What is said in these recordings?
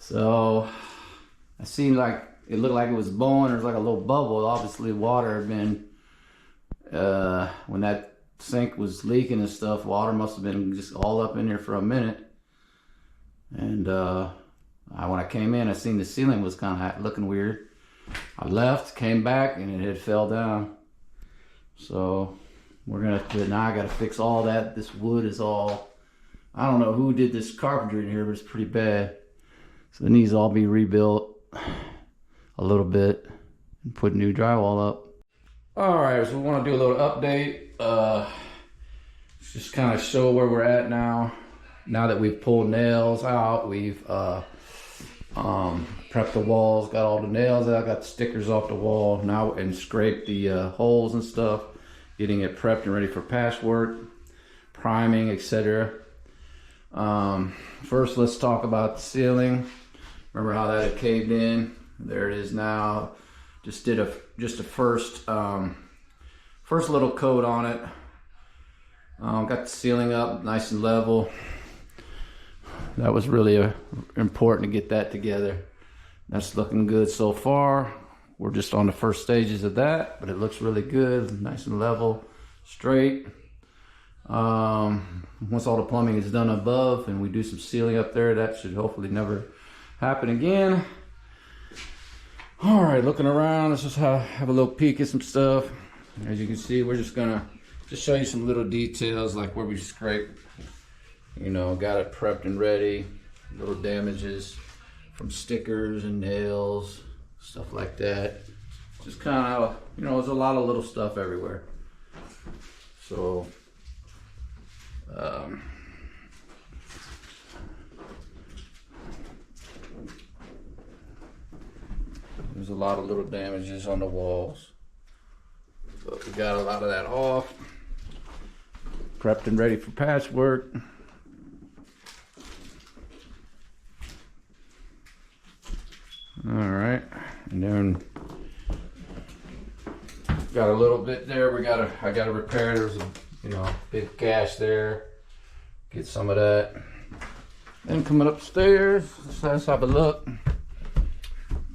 So I seen like it looked like it was blowing. There's like a little bubble. Obviously, water had been when that sink was leaking and stuff. Water must have been just all up in there for a minute. And when I came in, I seen the ceiling was kind of looking weird. I left, came back, and it had fell down. So now I gotta fix all that. This wood is all, I don't know who did this carpentry in here, but it's pretty bad. So it needs to all be rebuilt a little bit and put new drywall up. All right, so we want to do a little update. Just kind of show where we're at now. Now that we've pulled nails out, we've prepped the walls, got all the nails out, got the stickers off the wall now, and scraped the holes and stuff, getting it prepped and ready for patchwork, priming, etc. First, let's talk about the ceiling. Remember how that had caved in? There it is now. Just did a first little coat on it. Got the ceiling up nice and level. That was really important to get that together. That's looking good so far. We're just on the first stages of that, but it looks really good, nice and level, straight. Once all the plumbing is done above and we do some sealing up there, that should hopefully never happen again. All right, looking around, let's just have a little peek at some stuff. As you can see, we're just gonna show you some little details, like where we scraped, got it prepped and ready, little damages from stickers and nails, stuff like that. Just kind of, there's a lot of little stuff everywhere. So, there's a lot of little damages on the walls, but we got a lot of that off, prepped and ready for patchwork. All right, and then got a little bit there. I gotta repair. There's a big gash there. Get some of that. Then coming upstairs, let's have a look.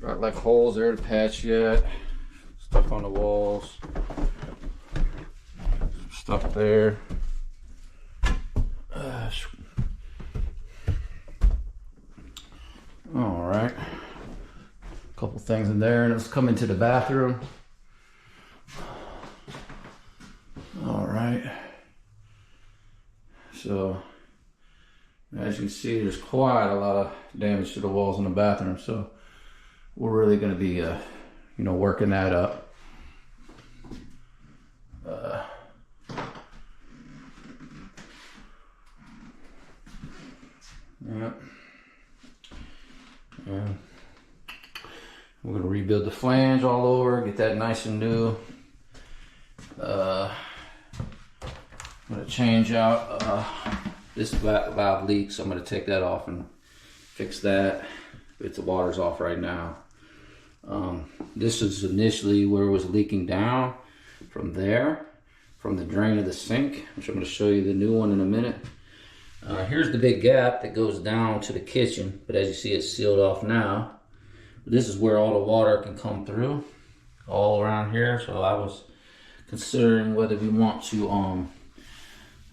Got like holes there to patch yet. Stuff on the walls. Stuff there. All right. Couple things in there, and let's come into the bathroom. All right. So, as you can see, there's quite a lot of damage to the walls in the bathroom. So, we're really going to be, working that up. Yeah. We're going to rebuild the flange all over, get that nice and new. I'm going to change out this valve leak, so I'm going to take that off and fix that. The water's off right now. This is initially where it was leaking down from there, from the drain of the sink, which I'm going to show you the new one in a minute. Here's the big gap that goes down to the kitchen, but as you see, it's sealed off now. This is where all the water can come through, all around here. So I was considering whether we want to,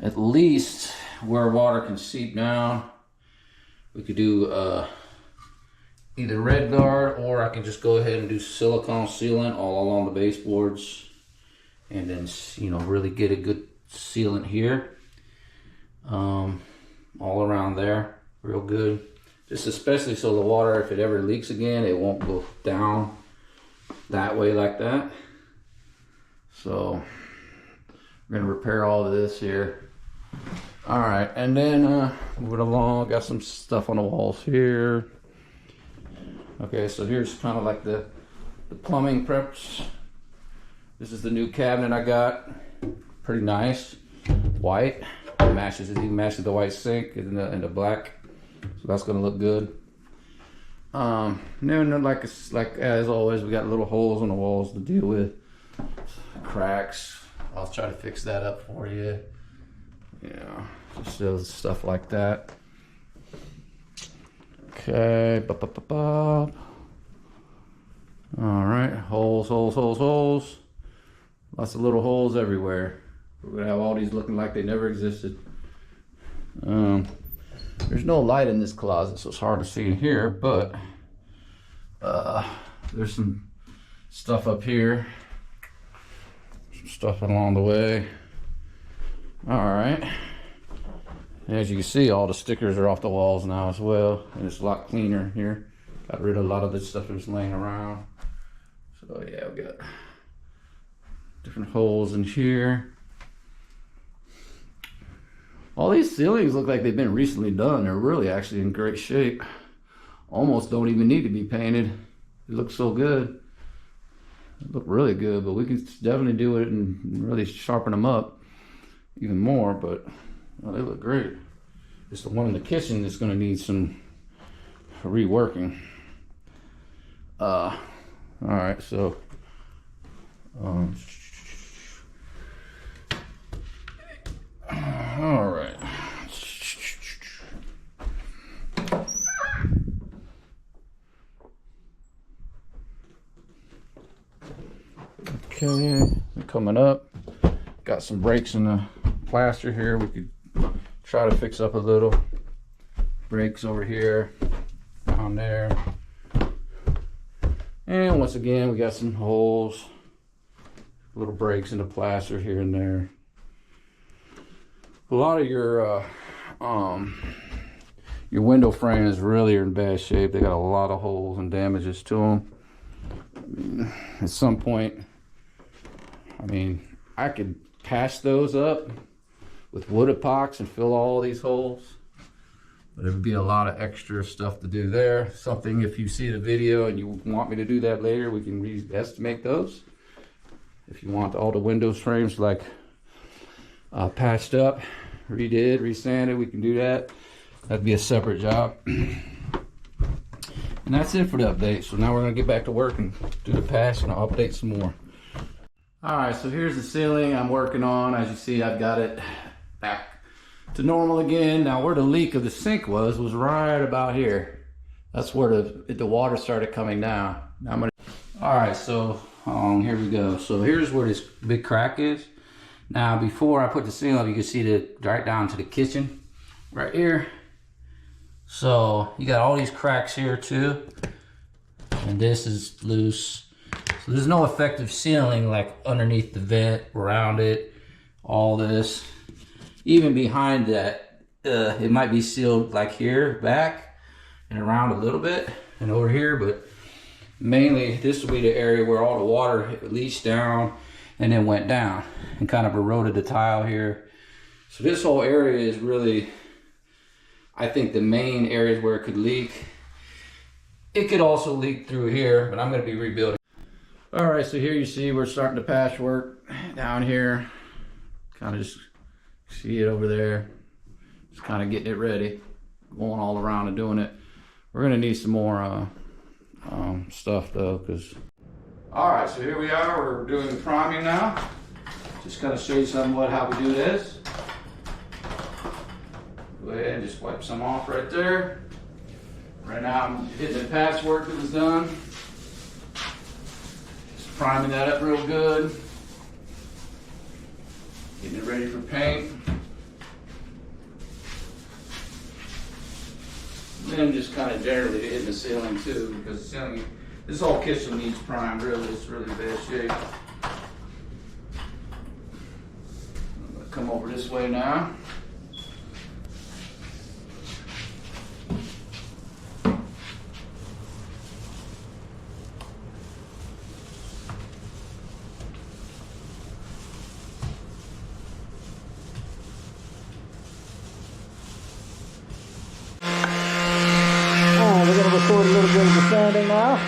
at least where water can seep down, we could do either red guard, or I can just go ahead and do silicone sealant all along the baseboards, and then really get a good sealant here, all around there, real good. Just especially so the water, if it ever leaks again, it won't go down that way like that. So we're gonna repair all of this here. All right, and then moving along, got some stuff on the walls here. Okay, so here's kind of like the plumbing preps. This is the new cabinet I got. Pretty nice, white. It matches the white sink and the black. So that's gonna look good. Then like as always, we got little holes on the walls to deal with, cracks. I'll try to fix that up for you. Just stuff like that. Okay. All right. Holes, holes, holes, holes. Lots of little holes everywhere. We're gonna have all these looking like they never existed. There's no light in this closet, so it's hard to see in here, but there's some stuff up here. Some stuff along the way. All right. And as you can see, all the stickers are off the walls now as well, and it's a lot cleaner here. Got rid of a lot of the stuff that was laying around. So yeah, we got different holes in here. All these ceilings look like they've been recently done. They're really actually in great shape. Almost don't even need to be painted. It looks so good. They look really good, but we can definitely do it and really sharpen them up even more, but well, they look great. It's the one in the kitchen that's gonna need some reworking. All right, so all right. Okay, coming up. Got some breaks in the plaster here. We could try to fix up a little. Breaks over here, down there. And once again, we got some holes. Little breaks in the plaster here and there. A lot of your window frames really are in bad shape. They got a lot of holes and damages to them. I mean, at some point, I could patch those up with wood epox and fill all these holes, but it would be a lot of extra stuff to do there. Something, if you see the video and you want me to do that later, we can re-estimate those. If you want all the windows frames like patched up, redid, resanded, we can do that. That'd be a separate job. And that's it for the update. So now we're gonna get back to work and do the patch, and I'll update some more. All right, so here's the ceiling I'm working on. As you see, I've got it back to normal again. Now where the leak of the sink was right about here. That's where the water started coming down. Now all right, so here we go. So here's where this big crack is. Now before I put the ceiling up, you can see right down to the kitchen, right here. So you got all these cracks here too, and this is loose. So there's no effective sealing like underneath the vent, around it, all this. Even behind that, it might be sealed like here, back, and around a little bit, and over here, but mainly this will be the area where all the water leached down and then went down and kind of eroded the tile here. So this whole area is really, I think, the main areas where it could leak. It could also leak through here, but I'm gonna be rebuilding. All right, so here you see we're starting to patchwork down here. Kind of just see it over there. Just kind of getting it ready, going all around and doing it. We're gonna need some more stuff though, because. All right, so here we are. We're doing priming now. Just kind of show you how we do this. Go ahead and just wipe some off right there. Right now I'm hitting the patchwork that was done. Just priming that up real good. Getting it ready for paint. And then just kind of generally hitting the ceiling too, because the ceiling, this whole kitchen needs prime, really. It's really bad shape. I'm gonna come over this way now. We're gonna record a little bit of the sanding now.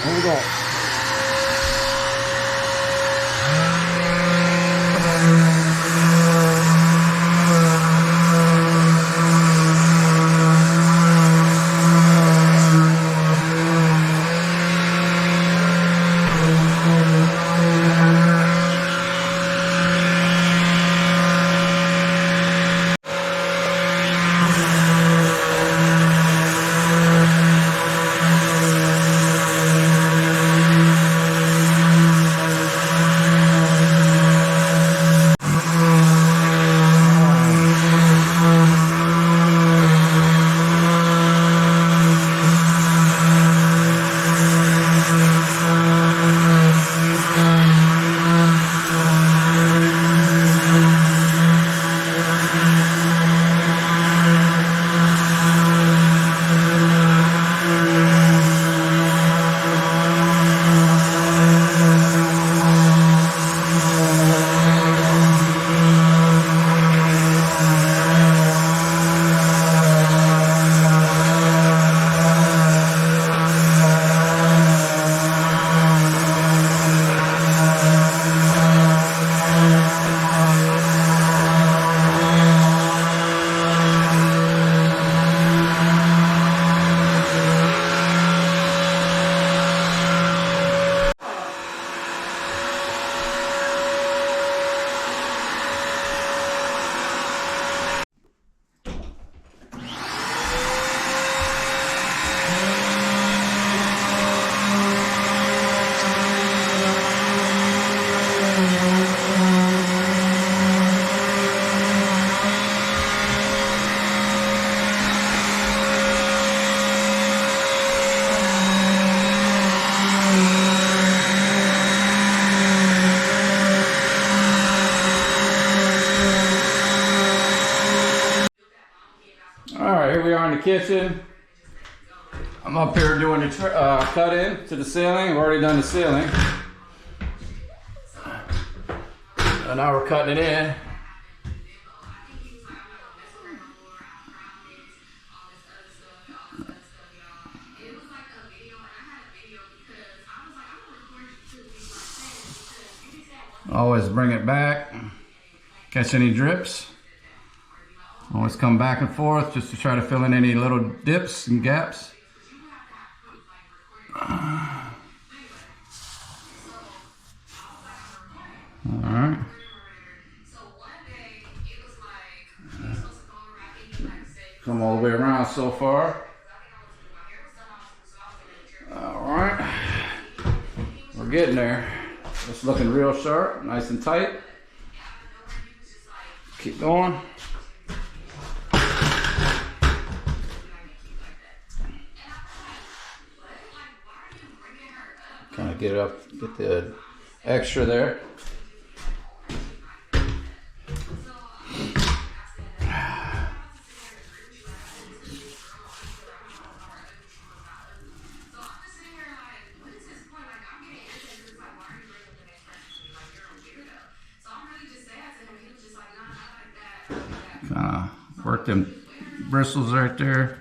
Here we go. All right, here we are in the kitchen. I'm up here doing the cut in to the ceiling. I've already done the ceiling. And now we're cutting it in. Always bring it back. Catch any drips. Always come back and forth just to try to fill in any little dips and gaps. Alright. Come all the way around so far. Alright. We're getting there. It's looking real sharp, nice and tight. Keep going. Kind of get it up, get the extra there. Kind of work them bristles right there.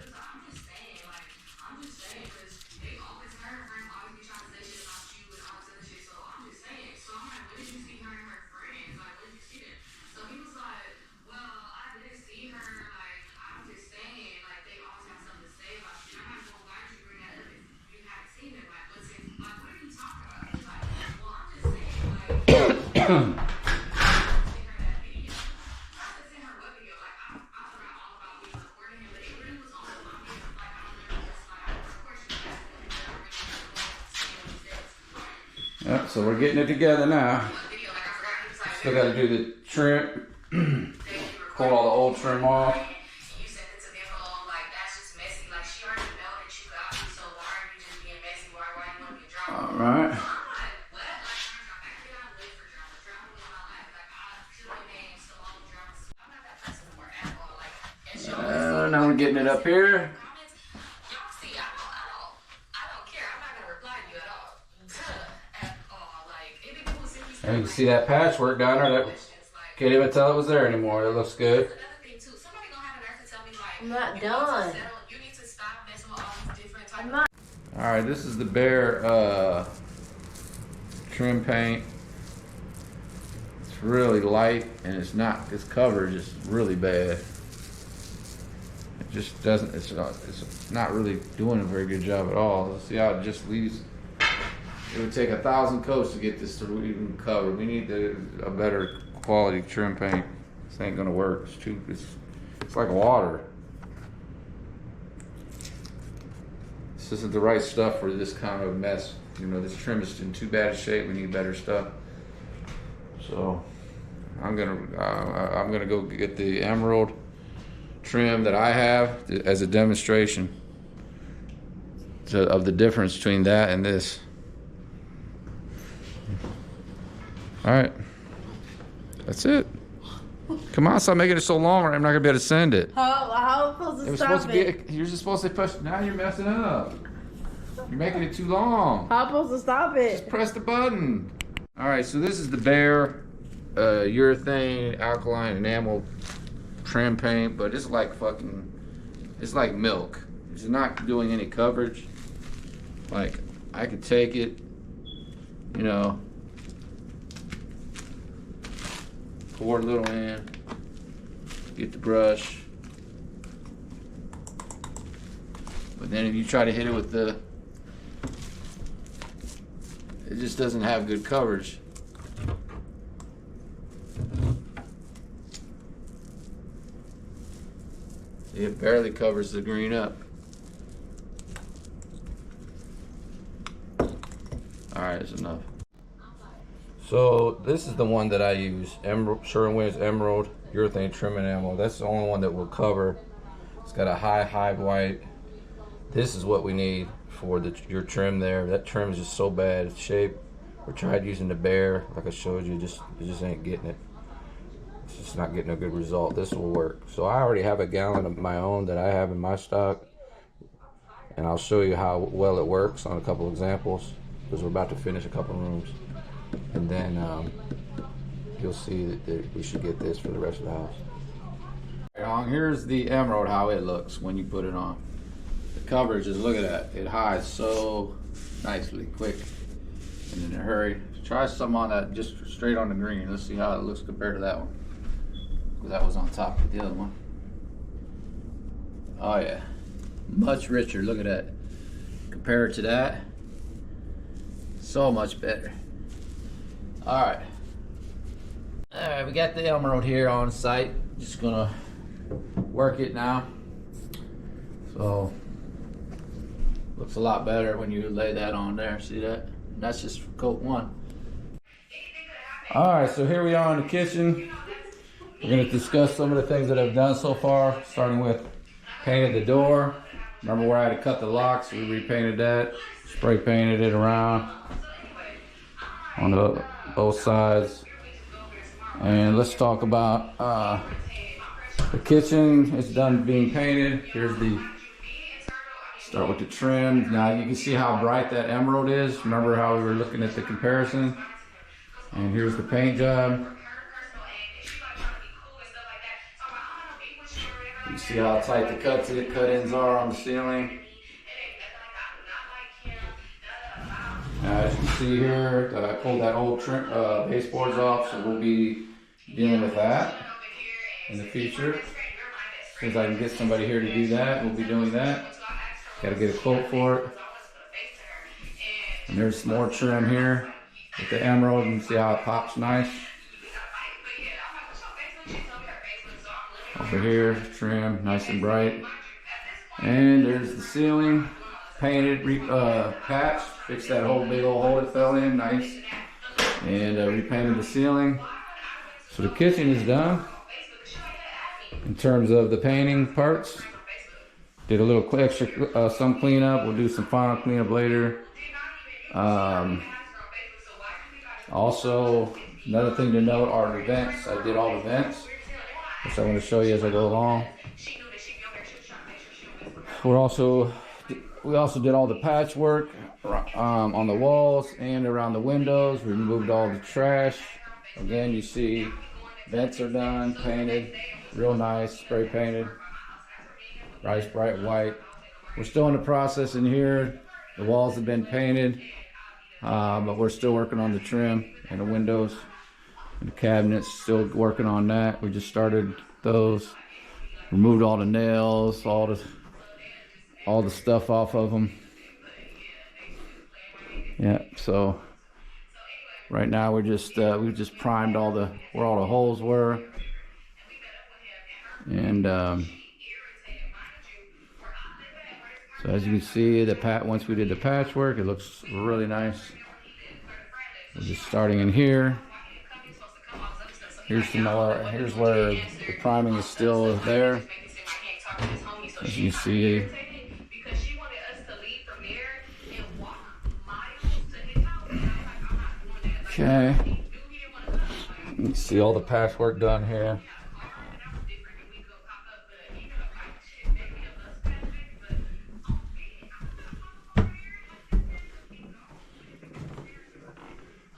Yep, so we're getting it together now. Still got to do the trim, pull all the old trim off. All right. Now we're getting it up here. And you can see that patchwork down there. That can't even tell it was there anymore. It looks good. I'm not done. I'm not. All right, this is the bare trim paint. It's really light, and it's not. This coverage is really bad. It just doesn't. It's not really doing a very good job at all. Let's see how it just leaves. It would take 1,000 coats to get this to even cover. We need a better quality trim paint. This ain't gonna work. It's too. It's like water. This isn't the right stuff for this kind of mess. You know, this trim is in too bad a shape. We need better stuff. So I'm gonna go get the emerald trim that I have as a demonstration of the difference between that and this. All right, that's it. Come on, stop making it so long, or I'm not gonna be able to send it. How am I supposed to stop it? You're just supposed to push. Now you're messing up. You're making it too long. How am I supposed to stop it? Just press the button. All right, so this is the bare urethane alkaline enamel trim paint, but it's like it's like milk. It's not doing any coverage. Like, I could take it, you know, pour a little in, get the brush, but then if you try to hit it with it just doesn't have good coverage. It barely covers the green up. Alright, that's enough. So this is the one that I use, Sherwin-Williams Emerald urethane trim enamel. That's the only one that will cover. It's got a high white. This is what we need for your trim there. That trim is just so bad. It's shape. We tried using the bare, like I showed you, it just ain't getting it. it's just not getting a good result. This will work. So I already have a gallon of my own that I have in my stock, and I'll show you how well it works on a couple examples, because we're about to finish a couple rooms, and then you'll see that we should get this for the rest of the house. Here's the emerald, how it looks when you put it on. The coverage is, look at that, it hides so nicely, quick, and in a hurry. Try some on that, just straight on the green. Let's see how it looks compared to that one, because that was on top of the other one. Oh yeah, much richer. Look at that. Compared to that, so much better. All right, we got the emerald here on site. Just gonna work it now. So looks a lot better when you lay that on there. See that? That's just coat one. All right, so here we are in the kitchen. We're gonna discuss some of the things that I've done so far, starting with painted the door. Remember where I had to cut the locks? We repainted that, spray painted it around on both sides. And let's talk about the kitchen. It's done being painted. Here's start with the trim. Now you can see how bright that emerald is. Remember how we were looking at the comparison? And here's the paint job. You see how tight the cut-ins are on the ceiling. As you can see here, I pulled that old trim, baseboards off, so we'll be dealing with that in the future. As soon as I can get somebody here to do that, we'll be doing that. Got to get a quote for it. And there's some more trim here with the emerald. You can see how it pops nice. Over here, trim, nice and bright. And there's the ceiling, painted, patched, fixed that whole big old hole that fell in, nice. And repainted the ceiling. So the kitchen is done. In terms of the painting parts, did a little extra, some cleanup. We'll do some final cleanup later. Also, another thing to note are the vents. I did all the vents, which I'm going to show you as I go along. We also did all the patchwork on the walls and around the windows. We removed all the trash. Again, you see vents are done, painted, real nice, spray painted, nice bright white. We're still in the process in here. The walls have been painted, but we're still working on the trim and the windows and the cabinets. Still working on that. We just started those. Removed all the nails, all the stuff off of them. Yeah, so right now we've just primed where all the holes were, and so as you can see, once we did the patchwork, it looks really nice. We're just starting in here. Here's where the priming is still there. As you can see. Okay. You can see all the patchwork done here.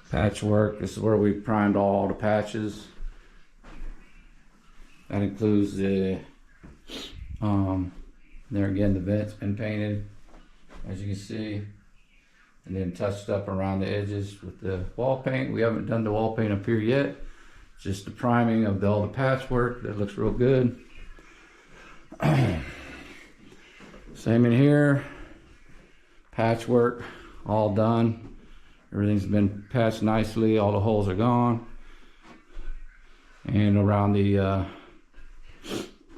Patchwork, this is where we primed all the patches. That includes there again, the vent's been painted, as you can see, and then touched up around the edges with the wall paint. We haven't done the wall paint up here yet, just the priming of all the patchwork. That looks real good. Same in here, patchwork all done. Everything's been patched nicely, all the holes are gone. And around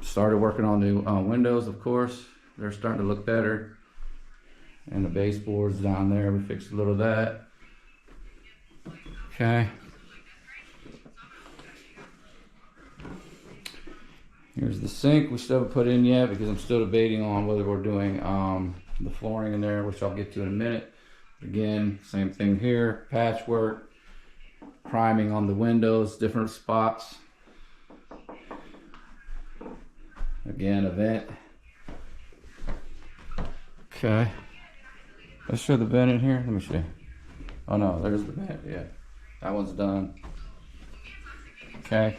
started working on the windows, of course. They're starting to look better. And the baseboards down there, we fixed a little of that. Okay. Here's the sink. We still haven't put in yet because I'm still debating on whether we're doing the flooring in there, which I'll get to in a minute. Again, same thing here, patchwork, priming on the windows, different spots. Again, a vent. Okay. Let's show the vent in here. Let me see. Oh no, there's the vent. Yeah, that one's done. Okay.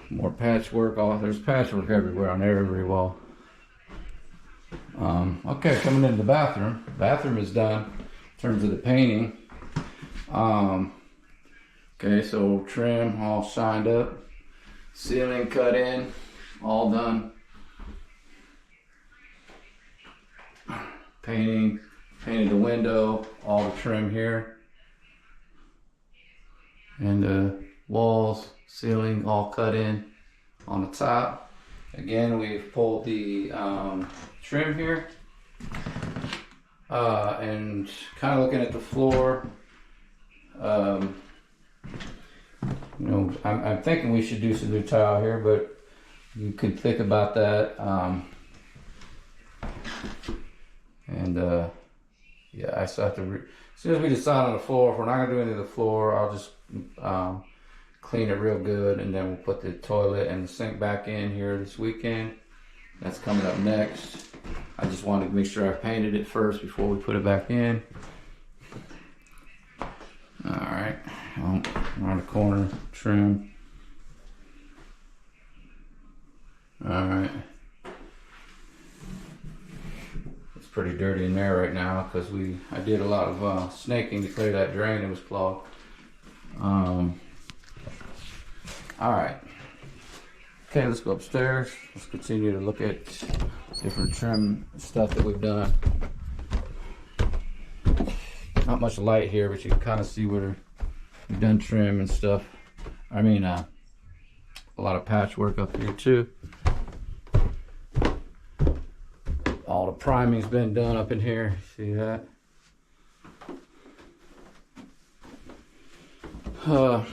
More patchwork. Oh, there's patchwork everywhere on every wall. Okay, coming into the bathroom. Bathroom is done in terms of the painting. Okay, so trim all shined up. Ceiling cut in, all done. Painted the window, all the trim here. And the walls, ceiling all cut in on the top. Again, we've pulled the trim here. And kind of looking at the floor. You know, I'm thinking we should do some new tile here, but you could think about that. Yeah, I still have to, as soon as we decide on the floor, if we're not gonna do any of the floor, I'll just clean it real good, and then we'll put the toilet and the sink back in here this weekend. That's coming up next. I just wanted to make sure I painted it first before we put it back in. All right, around the corner, trim. All right. It's pretty dirty in there right now because I did a lot of snaking to clear that drain that was clogged. All right. Okay, let's go upstairs. Let's continue to look at different trim stuff that we've done. Not much light here, but you can kind of see where we've done trim and stuff. I mean, a lot of patchwork up here too. All the priming's been done up in here. See that? Some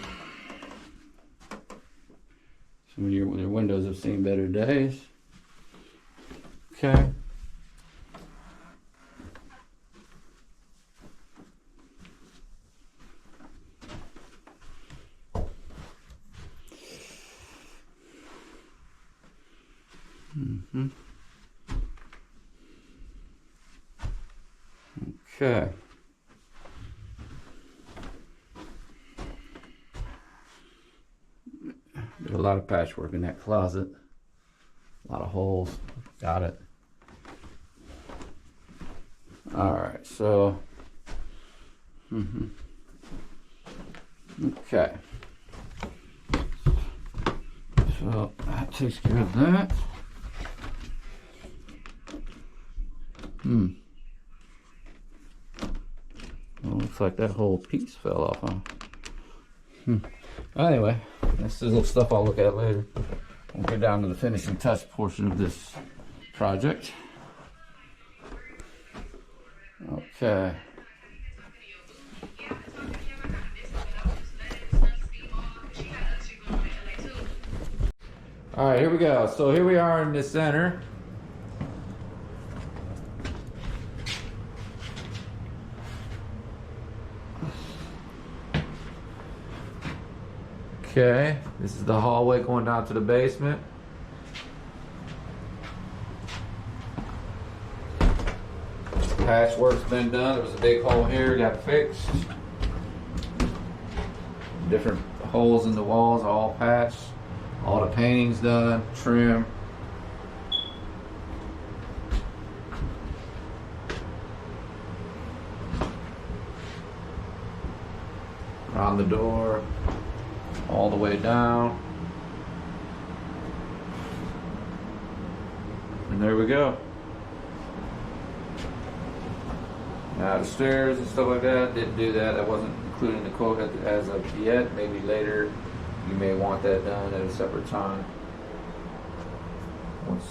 of your windows have seen better days. Okay. Okay. There's a lot of patchwork in that closet. A lot of holes. Got it. All right, so. Okay. So that takes care of that. Well, looks like that whole piece fell off, huh? Anyway, this is little stuff I'll look at later. We'll get down to the finishing touch portion of this project. Okay. All right, here we go. So here we are in the center. Okay, this is the hallway going down to the basement. Patchwork's been done. There was a big hole here, got fixed. Different holes in the walls, all patched. All the painting's done, trim. Around the door, all the way down. And there we go. Now the stairs and stuff like that, didn't do that. That wasn't included in the quote as of yet. Maybe later you may want that done at a separate time. Once